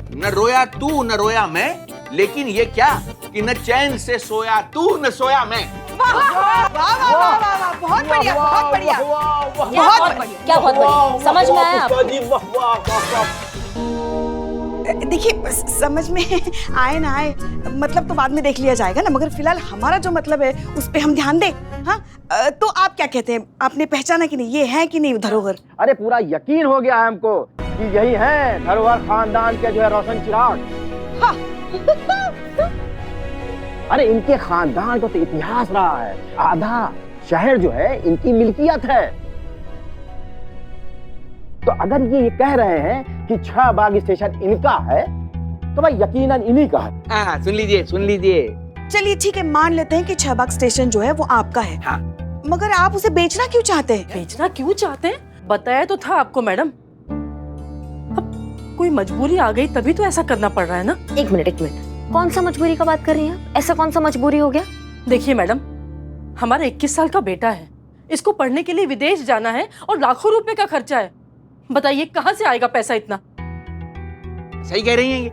न रोया तू न रोया मैं, लेकिन ये क्या कि न चैन से सोया तू न सोया मैं। वाह वाह वाह वाह वाह, बहुत बढ़िया, बहुत बढ़िया, बहुत बढ़िया। क्या बहुत बढ़िया, समझ में आया आपको? देखिए समझ में आए ना आए मतलब तो बाद में देख लिया जाएगा ना, मगर फिलहाल हमारा जो मतलब है उस पे हम ध्यान दें। हाँ तो आप क्या कहते हैं, आपने पहचाना कि नहीं, ये है कि नहीं धरोहर? अरे पूरा यकीन हो गया है हमको कि यही है धरोहर खानदान के जो है रोशन चिराग। हाँ। अरे इनके खानदान का तो इतिहास रहा है, आधा शहर जो है इनकी मिल्कियत है। तो अगर ये कह रहे हैं कि 6 बाग स्टेशन इनका है तो भाई यकीनन इन्हीं का है। हाँ सुन लीजिए सुन लीजिए। चलिए ठीक है, मान लेते हैं कि 6 बाग स्टेशन जो है वो आपका है। हाँ। मगर आप उसे बेचना क्यों चाहते हैं? बेचना क्यों चाहते हैं? बताया तो था आपको मैडम, अब कोई मजबूरी आ गई तभी तो ऐसा करना पड़ रहा है ना। एक मिनट, कौन सा मजबूरी का बात कर रही हैं? ऐसा कौन सा मजबूरी हो गया? देखिए मैडम, हमारा 21 साल का बेटा है, इसको पढ़ने के लिए विदेश जाना है और लाखों रुपए का खर्चा है। बताइए कहाँ से आएगा पैसा इतना? सही कह रही हैं ये।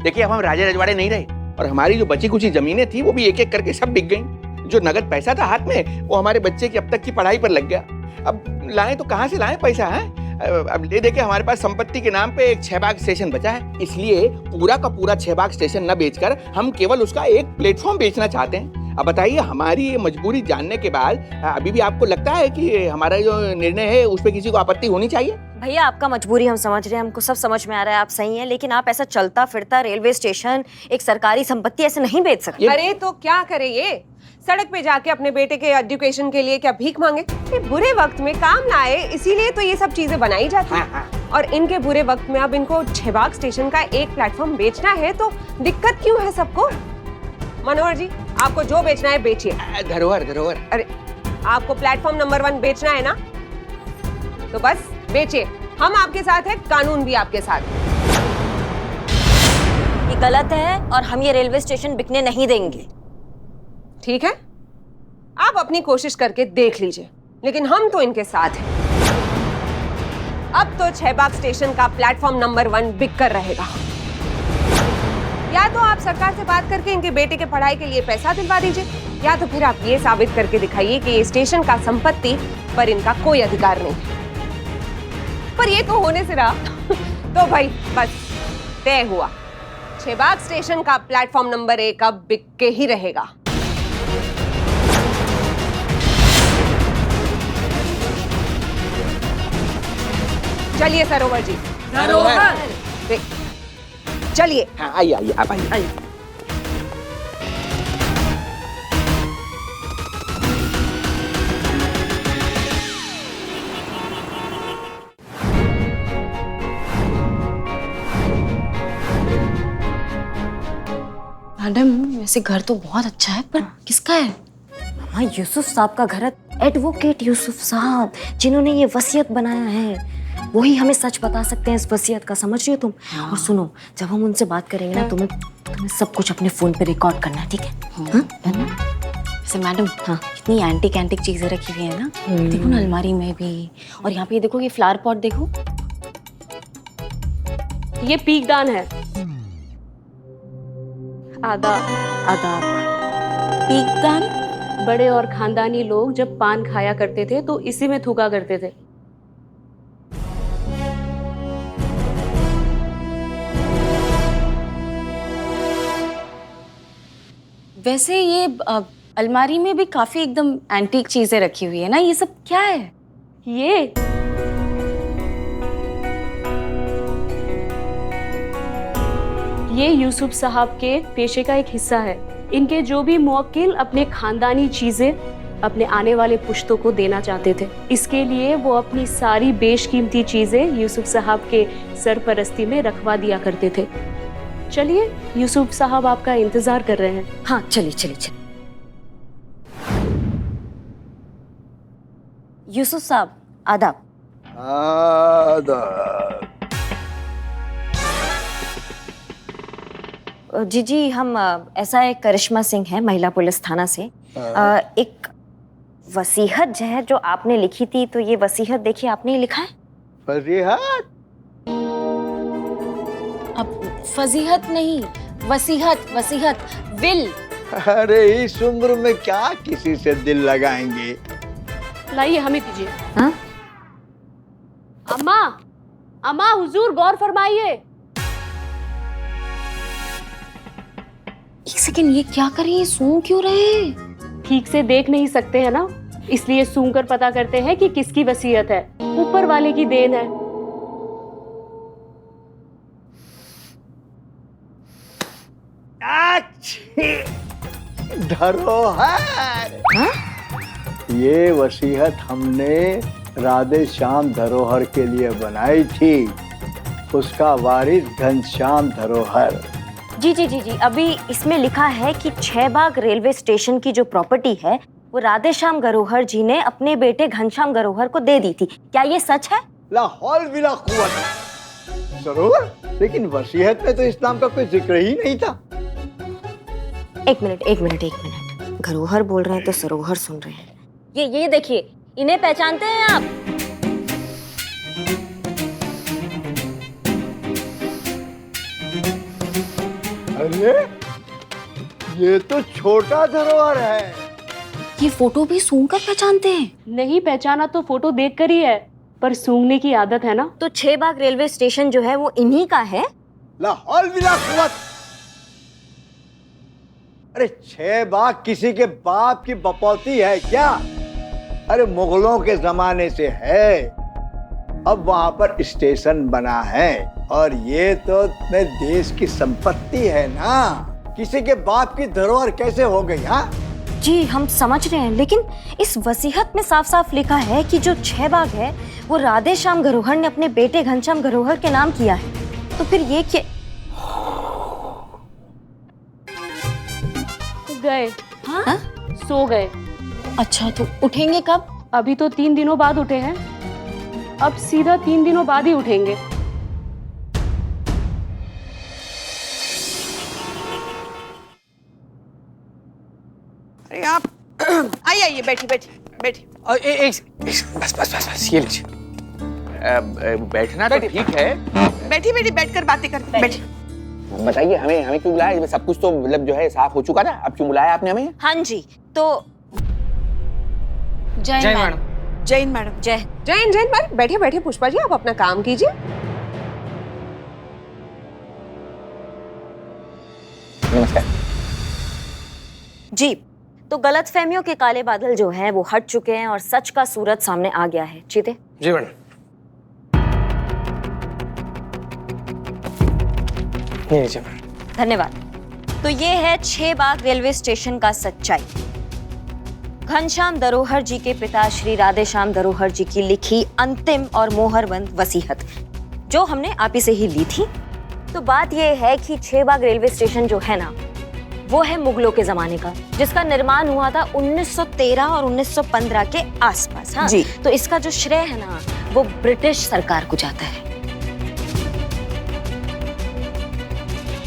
देखिए अब हम राजे रजवाड़े नहीं रहे, और हमारी जो बची कुछ जमीनें थी वो भी एक एक करके सब बिक गई। जो नगद पैसा था हाथ में वो हमारे बच्चे की अब तक की पढ़ाई पर लग गया। अब लाएं तो कहाँ से लाएं पैसा है? अब ले दे के हमारे पास संपत्ति के नाम पे एक 6 बाग स्टेशन बचा है, इसलिए पूरा का पूरा 6 बाग स्टेशन न बेचकर हम केवल उसका एक प्लेटफॉर्म बेचना चाहते हैं। अब बताइए हमारी ये मजबूरी जानने के बाद अभी भी आपको लगता है कि हमारा जो निर्णय है उस पर किसी को आपत्ति होनी चाहिए? भैया आपका मजबूरी हम समझ रहे हैं, हमको सब समझ में आ रहा है, आप सही हैं, लेकिन आप ऐसा चलता फिरता रेलवे स्टेशन, एक सरकारी संपत्ति ऐसे नहीं बेच सकते। अरे तो क्या करे ये, सड़क पे जाके अपने बेटे के एजुकेशन के लिए क्या भीख मांगे? ये बुरे वक्त में काम ना आए, इसीलिए तो ये सब चीजें बनाई जाती हैं। और इनके बुरे वक्त में अब इनको 6 बाग स्टेशन का एक प्लेटफॉर्म बेचना है तो दिक्कत क्यों है सबको? मनोहर जी आपको जो बेचना है बेचिए। धरोहर धरोहर। अरे आपको प्लेटफॉर्म नंबर 1 बेचना है ना, तो बस बेचिए, हम आपके साथ हैं, कानून भी आपके साथ है। ये गलत है और हम ये रेलवे स्टेशन बिकने नहीं देंगे। ठीक है, आप अपनी कोशिश करके देख लीजिए, लेकिन हम तो इनके साथ हैं। अब तो 6 बाग स्टेशन का प्लेटफॉर्म नंबर 1 बिक कर रहेगा। या तो आप सरकार से बात करके इनके बेटे के पढ़ाई के लिए पैसा दिलवा दीजिए, या तो फिर आप ये साबित करके दिखाइए कि ये स्टेशन का संपत्ति पर इनका कोई अधिकार नहीं है। पर ये तो होने से रहा तो भाई बस तय हुआ, 6 बाग स्टेशन का प्लेटफॉर्म नंबर 1 अब बिक के ही रहेगा। चलिए सरोवर जी, चलिए। हाँ आइए आइए आप आइए। मैडम वैसे घर तो बहुत अच्छा है, पर किसका है? हाँ यूसुफ साहब का घर है, एडवोकेट यूसुफ साहब जिन्होंने ये वसीयत बनाया है, वही हमें सच बता सकते हैं इस वसीयत का, समझ रही हो तुम? और सुनो, जब हम उनसे बात करेंगे ना तुम्हें सब कुछ अपने फोन पे रिकॉर्ड करना है, ठीक है? वैसे मैडम हाँ, कितनी एंटिक चीजें रखी हुई है ना, देखो ना अलमारी में भी, और यहाँ पे ये देखो, ये फ्लावर पॉट देखो, ये पीकदान है। आदाब। आदाब। पीकदान? बड़े और खानदानी लोग जब पान खाया करते थे तो इसी में थूका करते थे। वैसे ये अलमारी में भी काफी एकदम एंटीक चीजें रखी हुई है ना, ये सब क्या है? ये यूसुफ साहब के पेशे का एक हिस्सा है। इनके जो भी मुवक्किल अपने खानदानी चीजें अपने आने वाले पुश्तों को देना चाहते थे, इसके लिए वो अपनी सारी बेशकीमती चीजें यूसुफ साहब के सरपरस्ती में रखवा दिया करते थे। चलिए, यूसुफ साहब आपका इंतजार कर रहे हैं। हाँ चलिए चलिए चलिए। यूसुफ साहब आदाब। आदाब। जी हम ऐसा एक करिश्मा सिंह है, महिला पुलिस थाना से। एक वसीहत जो है जो आपने लिखी थी, तो ये वसीहत देखिए आपने ही लिखा है। वसीहत? अब फजीहत नहीं, वसीहत, वसीहत, विल। अरे इस उम्र में क्या किसी से दिल लगाएंगे। लाइए हमें दीजिए। हाँ? अम्मा, अम्मा हुजूर गौर फरमाइए। एक सेकेंड, ये क्या कर रही है? सूंघ क्यों रहे हैं? ठीक से देख नहीं सकते हैं ना, इसलिए सूंघ कर पता करते हैं कि किसकी वसीयत है। ऊपर वाले की देन है। धरोहर। ये वसीयत हमने राधे श्याम धरोहर के लिए बनाई थी, उसका वारिस घनश्याम धरोहर। जी जी जी जी, अभी इसमें लिखा है कि 6 बाग रेलवे स्टेशन की जो प्रॉपर्टी है वो राधे श्याम गरोहर जी ने अपने बेटे घनश्याम गरोहर को दे दी थी। क्या ये सच है? लाहौल बिला कुव्वत। जरूर, लेकिन वसीयत में तो इस नाम का कोई जिक्र ही नहीं था। एक मिनट। गरोहर बोल रहे हैं तो सरोहर सुन रहे हैं। ये देखिए, इन्हें पहचानते हैं आप? अरे ये तो छोटा धरोहर है। ये फोटो भी सूंघ कर पहचानते हैं? नहीं पहचाना तो फोटो देख कर ही है, पर सूंघने की आदत है ना। तो 6 बाग रेलवे स्टेशन जो है वो इन्हीं का है? लाहौल बिला कुव्वत। अरे 6 बाग किसी के बाप की बपौती है क्या? अरे मुगलों के जमाने से है, अब वहां पर स्टेशन बना है और ये तो अपने देश की संपत्ति है ना। किसी के बाप की धरोहर कैसे हो गई? हाँ जी हम समझ रहे हैं, लेकिन इस वसीयत में साफ साफ लिखा है कि जो 6 बाग है वो राधे श्याम गरोहर ने अपने बेटे घनश्याम गरोहर के नाम किया है। तो फिर ये क्या? गए। हाँ? सो गए। अच्छा, तो उठेंगे कब? अभी तो 3 दिनों बाद उठे हैं, अब सीधा 3 दिनों बाद ही उठेंगे। अरे आप आइए, बैठी। बस ये लीजिए। बैठना तो ठीक है। बैठी बैठकर बातें करते। बैठी। बताइए हमें क्यों बुलाया? सब कुछ तो मतलब जो है साफ हो चुका था, अब क्यों बुलाया आपने हमें? हाँ जी, तो जय मैडम। जैन मैडम। जैन पर बैठे पुष्पा जी, आप अपना काम कीजिए। नमस्कार जी। तो गलतफहमियों के काले बादल जो हैं वो हट चुके हैं और सच का सूरज सामने आ गया है। चीते जी मैडम। धन्यवाद। तो ये है 6 बाग रेलवे स्टेशन का सच्चाई। घनश्याम धरोहर जी के पिता श्री राधे श्याम धरोहर जी की लिखी अंतिम और मोहरबंद वसीयत, जो हमने आप ही से ही ली थी। तो बात ये है कि 6 बाग रेलवे स्टेशन जो है ना, वो है मुगलों के जमाने का, जिसका निर्माण हुआ था 1913 और 1915 के आसपास। हाँ? जी। तो इसका जो श्रेय है ना, वो ब्रिटिश सरकार को जाता है।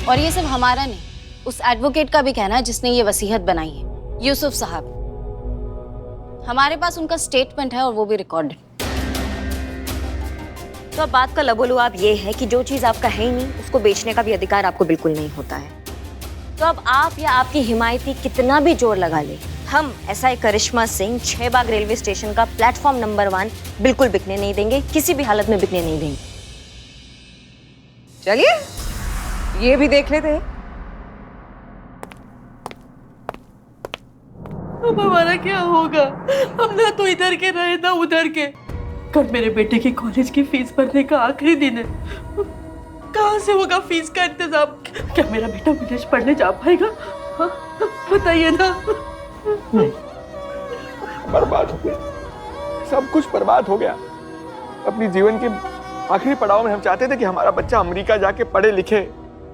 और ये सब हमारा नहीं, उस एडवोकेट का भी कहना है जिसने ये वसीयत बनाई है, यूसुफ साहब। हमारे पास उनका स्टेटमेंट है और वो भी रिकॉर्डेड। तो अब बात का लबोलुआब ये है कि जो चीज आपका है ही नहीं, उसको बेचने का भी अधिकार आपको बिल्कुल नहीं होता है। तो अब आप या आपकी हिमायती कितना भी जोर लगा ले, हम एसआई करिश्मा सिंह 6 बाग रेलवे स्टेशन का प्लेटफॉर्म नंबर 1 बिल्कुल बिकने नहीं देंगे, किसी भी हालत में बिकने नहीं देंगे। चलिए ये भी देख लेते हैं। अब हमारा क्या होगा? हम ना तो इधर के रहे ना उधर के। कल मेरे बेटे की कॉलेज की फीस भरने का आखिरी दिन है, कहाँ से होगा फीस का इंतजाम? क्या मेरा बेटा विदेश पढ़ने जा पाएगा? हाँ? बताइए ना। बर्बाद हो गया, सब कुछ बर्बाद हो गया। अपनी जीवन के आखिरी पड़ाव में हम चाहते थे कि हमारा बच्चा अमेरिका जाके पढ़े लिखे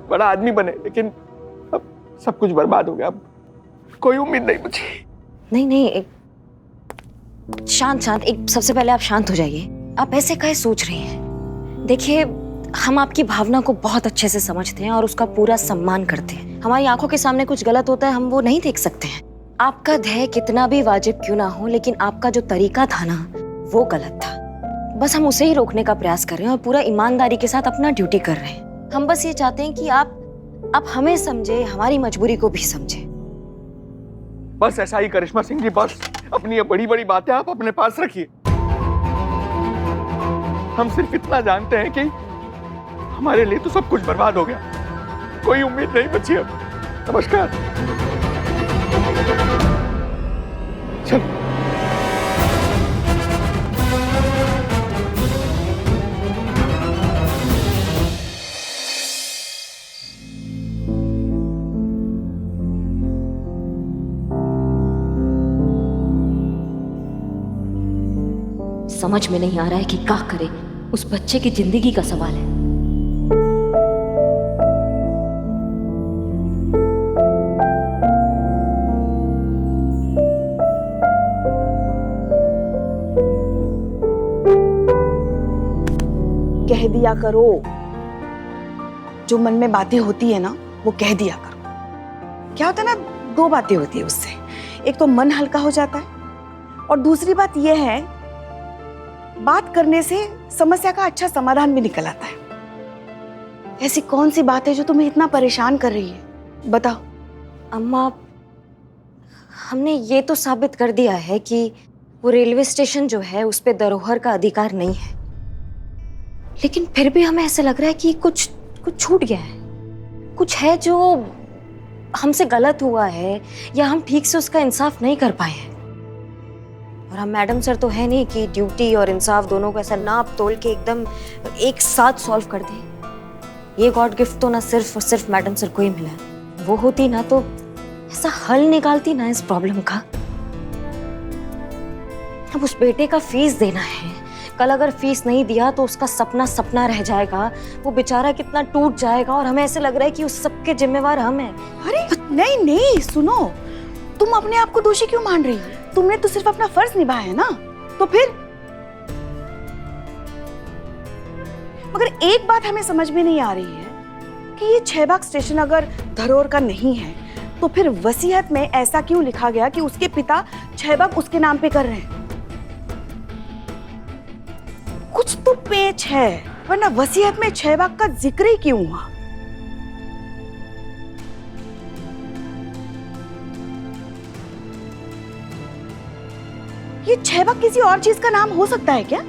बड़ा आदमी बने, लेकिन अब सब कुछ बर्बाद हो गया। अब कोई उम्मीद नहीं मुझे। नहीं, एक शांत, एक सबसे पहले आप शांत हो जाइए। आप ऐसे काहे सोच रही हैं? देखिए, हम आपकी भावना को बहुत अच्छे से समझते हैं और उसका पूरा सम्मान करते हैं। हमारी आंखों के सामने कुछ गलत होता है, हम वो नहीं देख सकते हैं। आपका ध्येय कितना भी वाजिब क्यों ना हो, लेकिन आपका जो तरीका था ना, वो गलत था। बस हम उसे ही रोकने का प्रयास कर रहे हैं और पूरा ईमानदारी के साथ अपना ड्यूटी कर रहे हैं। हम बस ये चाहते हैं कि आप हमें समझे, हमारी मजबूरी को भी समझे। बस ऐसा ही करिश्मा सिंह जी, बस अपनी ये बड़ी बड़ी बातें आप अपने पास रखिए। हम सिर्फ इतना जानते हैं कि हमारे लिए तो सब कुछ बर्बाद हो गया, कोई उम्मीद नहीं बची अब। नमस्कार। चलो। समझ में नहीं आ रहा है कि क्या करे, उस बच्चे की जिंदगी का सवाल है। कह दिया करो, जो मन में बातें होती है ना वो कह दिया करो। क्या होता है ना, दो बातें होती है उससे, एक तो मन हल्का हो जाता है और दूसरी बात यह है बात करने से समस्या का अच्छा समाधान भी निकल आता है। ऐसी कौन सी बात है जो तुम्हें इतना परेशान कर रही है, बताओ। अम्मा, हमने ये तो साबित कर दिया है कि वो रेलवे स्टेशन जो है उस पे धरोहर का अधिकार नहीं है, लेकिन फिर भी हमें ऐसा लग रहा है कि कुछ छूट गया है, कुछ है जो हमसे गलत हुआ है या हम ठीक से उसका इंसाफ नहीं कर पाए हैं। और हम मैडम सर तो है नहीं कि ड्यूटी और इंसाफ दोनों को ऐसा नाप तोल के एकदम एक साथ सॉल्व कर दें। ये गॉड गिफ्ट तो ना सिर्फ और सिर्फ मैडम सर को ही मिला है। वो होती ना तो ऐसा हल निकालती ना इस प्रॉब्लम का। अब उस बेटे का फीस देना है, कल अगर फीस नहीं दिया तो उसका सपना सपना रह जाएगा, वो बेचारा कितना टूट जाएगा और हमें ऐसे लग रहा है कि उस सबके जिम्मेवार हम हैं। अरे नहीं नहीं, सुनो, तुम अपने आप को दोषी क्यों मान रही हो? तुमने तो सिर्फ अपना फर्ज निभाया है ना, तो फिर? मगर एक बात हमें समझ में नहीं आ रही है कि ये 6 बाग स्टेशन अगर धरोहर का नहीं है तो फिर वसीयत में ऐसा क्यों लिखा गया कि उसके पिता 6 बाग उसके नाम पे कर रहे हैं? कुछ तो पेच है, वरना वसीयत में 6 बाग का जिक्र ही क्यों हुआ? ये 6 बाग किसी और चीज का नाम हो सकता है क्या?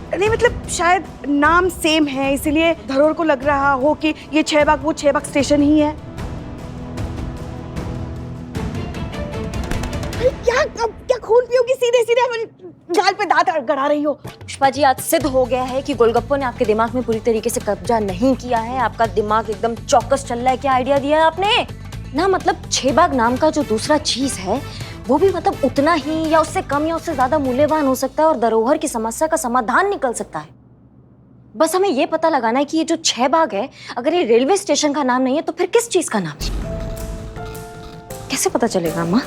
नहीं मतलब शायद नाम सेम है इसलिए धरोहर को लग रहा हो कि ये 6 बाग वो 6 बाग स्टेशन ही है। क्या खून पियोगी? सीधे सीधे हमारे गाल पे दांत गड़ा रही हो। पुष्पा जी, आज सिद्ध हो गया है कि गोलगप्पों ने आपके दिमाग में पूरी तरीके से कब्जा नहीं किया है। आपका दिमाग एकदम चौकस चल रहा है। क्या आइडिया दिया है आपने ना? मतलब 6 बाग नाम का जो दूसरा चीज है वो भी मतलब उतना ही या उससे कम या उससे ज्यादा मूल्यवान हो सकता है और धरोहर की समस्या का समाधान निकल सकता है। बस हमें ये पता लगाना है कि ये जो 6 बाग है, अगर ये रेलवे स्टेशन का नाम नहीं है तो फिर किस चीज का नाम है? कैसे पता चलेगा अम्मा?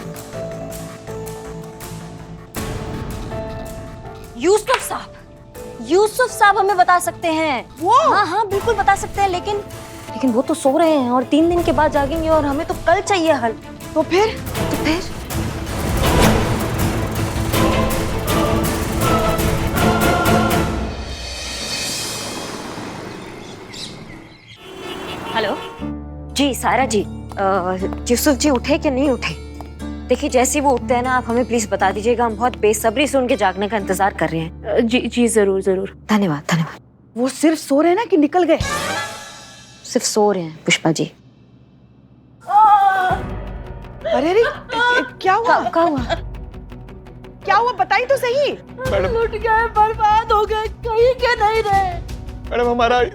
यूसुफ साहब हमें बता सकते हैं। वो? हाँ बिल्कुल बता सकते हैं, लेकिन वो तो सो रहे हैं और 3 दिन के बाद जागेंगे और हमें तो कल चाहिए हल। तो फिर हेलो जी, सारा जी, यूसुफ जी उठे कि नहीं उठे? देखिए जैसे ही वो उठते हैं ना, आप हमें प्लीज बता दीजिएगा, हम बहुत बेसब्री से उनके जागने का इंतजार कर रहे हैं। जी जरूर जरूर। धन्यवाद धन्यवाद। वो सिर्फ सो रहे हैं ना कि निकल गए? सिर्फ सो रहे हैं पुष्पा जी। अरे अरे क्या हुआ? क्या हुआ? क्या हुआ बताइए तो सही। मैडम लुट गए, बर्बाद हो गए, कहीं के नहीं रहे। मैडम,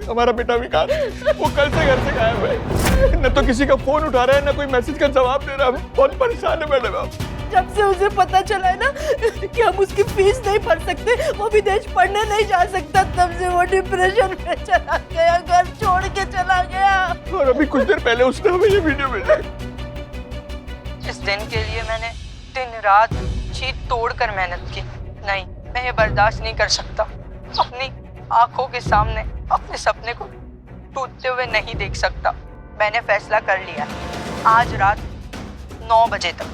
हमारा बेटा विकास वो कल से घर से गायब है। न तो किसी का फोन उठा रहा है, न कोई मैसेज का जवाब दे रहा है। बहुत परेशान है मैडम आप। जब से उसे पता चला है ना कि हम उसकी फीस नहीं भर सकते, वो विदेश पढ़ने नहीं जा सकता, तब से वो डिप्रेशन में चला गया, घर छोड़ के चला गया। और अभी कुछ देर पहले उसने हमें ये वीडियो भेजा। इस दिन के लिए मैंने दिन रात जी तोड़कर मेहनत की। नहीं, मैं ये बर्दाश्त नहीं कर सकता। अपनी आंखों के सामने अपने सपने को टूटते हुए नहीं देख सकता। मैंने फैसला कर लिया, आज रात 9 बजे तक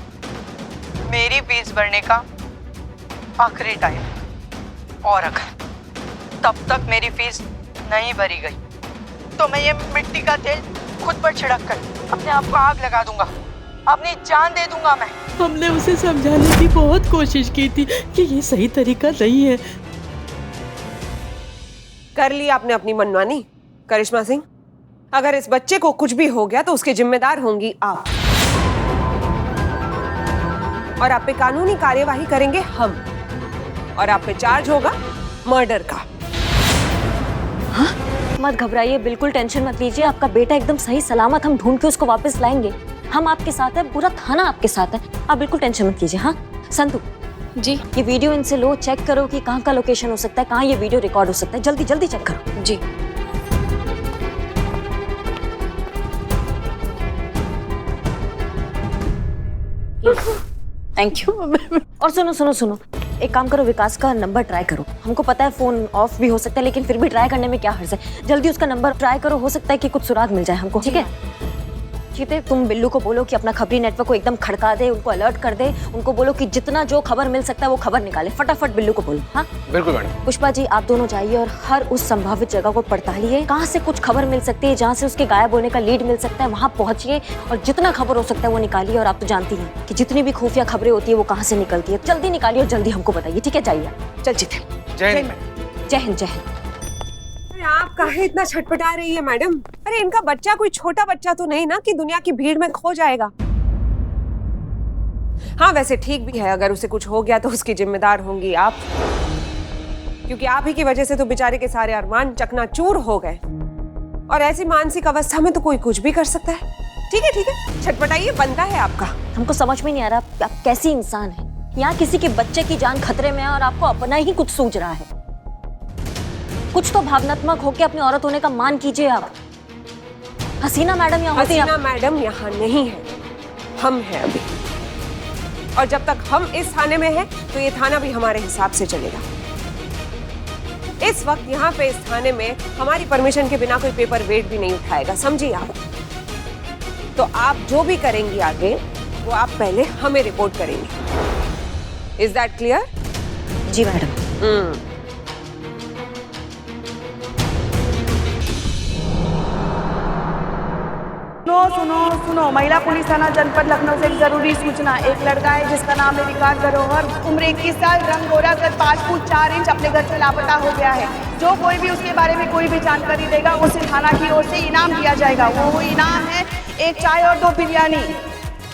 मेरी फीस भरने का आखिरी टाइम, और अगर तब तक मेरी फीस नहीं भरी गई तो मैं ये मिट्टी का तेल खुद पर छिड़क कर अपने आप को आग लगा दूंगा, अपनी जान दे दूंगा मैं। हमने उसे समझाने की बहुत कोशिश की थी कि ये सही तरीका नहीं है। कर ली आपने अपनी मनमानी। करिश्मा सिंह, अगर इस बच्चे को कुछ भी हो गया तो उसके जिम्मेदार होंगी आप, और आप पे कानूनी कार्यवाही करेंगे हम, और आप पे चार्ज होगा मर्डर का। हाँ? मत घबराइए, बिल्कुल टेंशन मत लीजिए, आपका बेटा एकदम सही सलामत, हम ढूंढ के उसको वापस लाएंगे। हम आपके साथ हैं, पूरा थाना आपके साथ है, आप बिल्कुल टेंशन मत लीजिए। हाँ संतु जी ये वीडियो इनसे लो, चेक करो कि कहाँ का लोकेशन हो सकता है, कहाँ ये वीडियो रिकॉर्ड हो सकता है, जल्दी जल्दी चेक करो। जी। Thank you. और सुनो सुनो सुनो, एक काम करो, विकास का नंबर ट्राई करो। हमको पता है फोन ऑफ भी हो सकता है, लेकिन फिर भी ट्राई करने में क्या हर्ज है। जल्दी उसका नंबर ट्राई करो, हो सकता है कि कुछ सुराग मिल जाए हमको। ठीक है चीते, तुम बिल्लू को बोलो कि अपना खबरी नेटवर्क को एकदम खड़का दे, उनको अलर्ट कर दे, उनको बोलो कि जितना जो खबर मिल सकता है वो खबर निकाले। फटाफट बिल्लू को बोलो। हाँ बिल्कुल मैडम। पुष्पा जी आप दोनों जाइए और हर उस संभावित जगह को पड़तालिए, कहाँ से कुछ खबर मिल सकती है, जहाँ से उसके गायब होने का लीड मिल सकता है, वहाँ पहुंचिए और जितना खबर हो सकता है वो निकालिए। और आप तो जानती हैं कि जितनी भी खुफिया खबरें होती है वो कहाँ से निकलती है। जल्दी निकालिए और जल्दी हमको बताइए। ठीक है जाइए। चल जीते। जय हिंद। जय हिंद। जय हिंद। आप काहे इतना छटपटा रही है मैडम? अरे इनका बच्चा कोई छोटा बच्चा तो नहीं ना कि दुनिया की भीड़ में खो जाएगा। हाँ वैसे ठीक भी है, अगर उसे कुछ हो गया तो उसकी जिम्मेदार होंगी आप, क्योंकि आप ही की वजह से तो बेचारे के सारे अरमान चकनाचूर हो गए, और ऐसी मानसिक अवस्था में तो कोई कुछ भी कर सकता है। ठीक है छटपटाइए, बनता है आपका। हमको समझ में नहीं आ रहा आप कैसी इंसान है। यहाँ किसी के बच्चे की जान खतरे में है और आपको अपना ही कुछ सूझ रहा है। कुछ तो भावनात्मक होकर अपनी औरत होने का मान कीजिए आप। हसीना मैडम यहाँ होती हैं। हसीना मैडम यहाँ नहीं है, हम हैं अभी, और जब तक हम इस थाने में हैं तो ये थाना भी हमारे हिसाब से चलेगा। इस वक्त यहाँ पे इस थाने में हमारी परमिशन के बिना कोई पेपर वेट भी नहीं उठाएगा, समझिए आप। तो आप जो भी करेंगी आगे वो आप पहले हमें रिपोर्ट करेंगी। Is that clear? जी मैडम। सुनो सुनो, महिला पुलिस थाना जनपद लखनऊ से एक जरूरी सूचना। एक लड़का है जिसका नाम है विकास धरोहर, उम्र 21 साल, रंग गोरा, कद 5 फुट 4 इंच, अपने घर से लापता हो गया है। जो कोई भी उसके बारे में कोई भी जानकारी देगा उसे थाना की ओर से इनाम दिया जाएगा। वो इनाम है 1 चाय और 2 बिरयानी।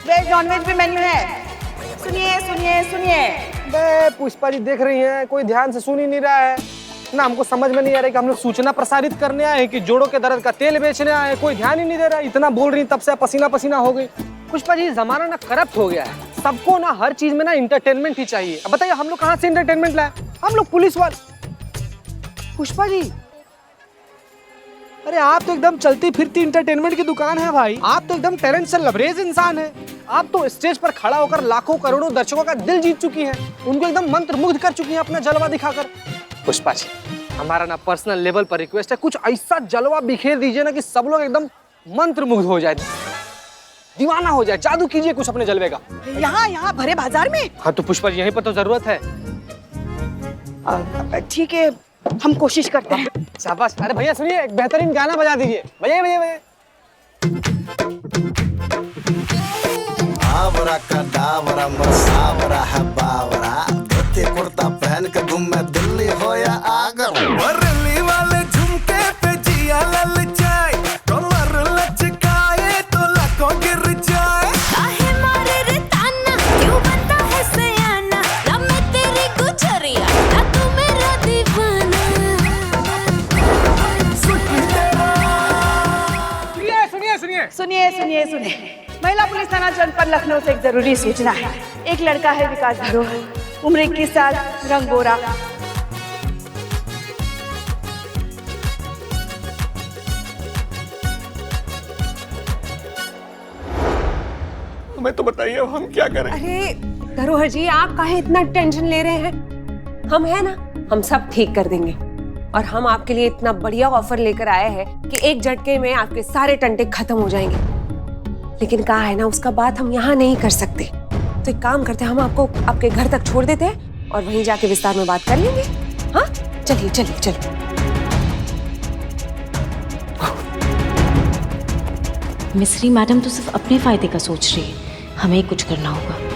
वेज नॉन वेज भी मेन्यू है। सुनिए सुनिए सुनिए। पुष्पा जी देख रही हैं, कोई ध्यान से सुन ही नहीं रहा है ना। हमको समझ में नहीं आ रहा है कि हम लोग सूचना प्रसारित करने आए हैं कि जोड़ों के दर्द का तेल बेचने आए हैं। कोई ध्यान ही नहीं दे रहा है। इतना बोल रही तब से पसीना पसीना हो गई। पुष्पा जी जमाना ना करप्ट हो गया है, सबको ना हर चीज में ना इंटरटेनमेंट ही चाहिए। अब बताइए हम लोग कहाँ से इंटरटेनमेंट लाए? हम लोग पुलिस वाले। पुष्पा जी अरे आप तो एकदम चलती फिरती इंटरटेनमेंट की दुकान है भाई। आप तो एकदम टैलेंट से लबरेज इंसान है। आप तो स्टेज पर खड़ा होकर लाखों करोड़ों दर्शकों का दिल जीत चुकी हैं, उनको एकदम मंत्रमुग्ध कर चुकी हैं अपना जलवा दिखाकर। पुष्पा जी हमारा ना पर्सनल लेवल पर रिक्वेस्ट है, कुछ ऐसा जलवा बिखेर दीजिए ना कि सब लोग एकदम मंत्रमुग्ध हो जाए, दीवाना हो जाए। जादू कीजिए कुछ अपने जलवे का। यहाँ भरे बाजार में? हाँ तो पुष्पा जी यहीं पर तो जरूरत है। ठीक है हम कोशिश करते हैं। शाबाश। अरे भैया सुनिए, एक बेहतरीन गाना बजा दीजिए। भैया भैया भैया। आवरा का दावरा मसावरा है बावरा, धोती कुर्ता पहन के घूमे दिल्ली हो या आगरा। बरेली वाले झुमके पे जिया ललचाए, कमर लचकाए तो लाखों गिर जाए। काहे मारे रे ताना, क्यों बनता है सयाना, ना मैं तेरी गुजरिया, ना तू मेरा दीवाना। सुनिए सुनिए सुनिए। महिला पुलिस थाना जनपद लखनऊ से एक जरूरी सूचना है। एक लड़का है विकास धरोहर, उम्र 21 साल, रंग गोरा। हमें तो बताइए हम क्या करें? अरे धरोहर जी आप काहे इतना टेंशन ले रहे हैं? हम है ना, हम सब ठीक कर देंगे। और हम आपके लिए इतना बढ़िया ऑफर लेकर आए हैं कि एक झटके में आपके सारे टंटे खत्म हो जाएंगे। लेकिन कहा है ना, उसका बात हम यहाँ नहीं कर सकते। तो एक काम करते हैं, हम आपको आपके घर तक छोड़ देते हैं और वहीं जाके विस्तार में बात कर लेंगे। हाँ चलिए चलिए चलिए। मिस्री मैडम तो सिर्फ अपने फायदे का सोच रही है, हमें ही कुछ करना होगा।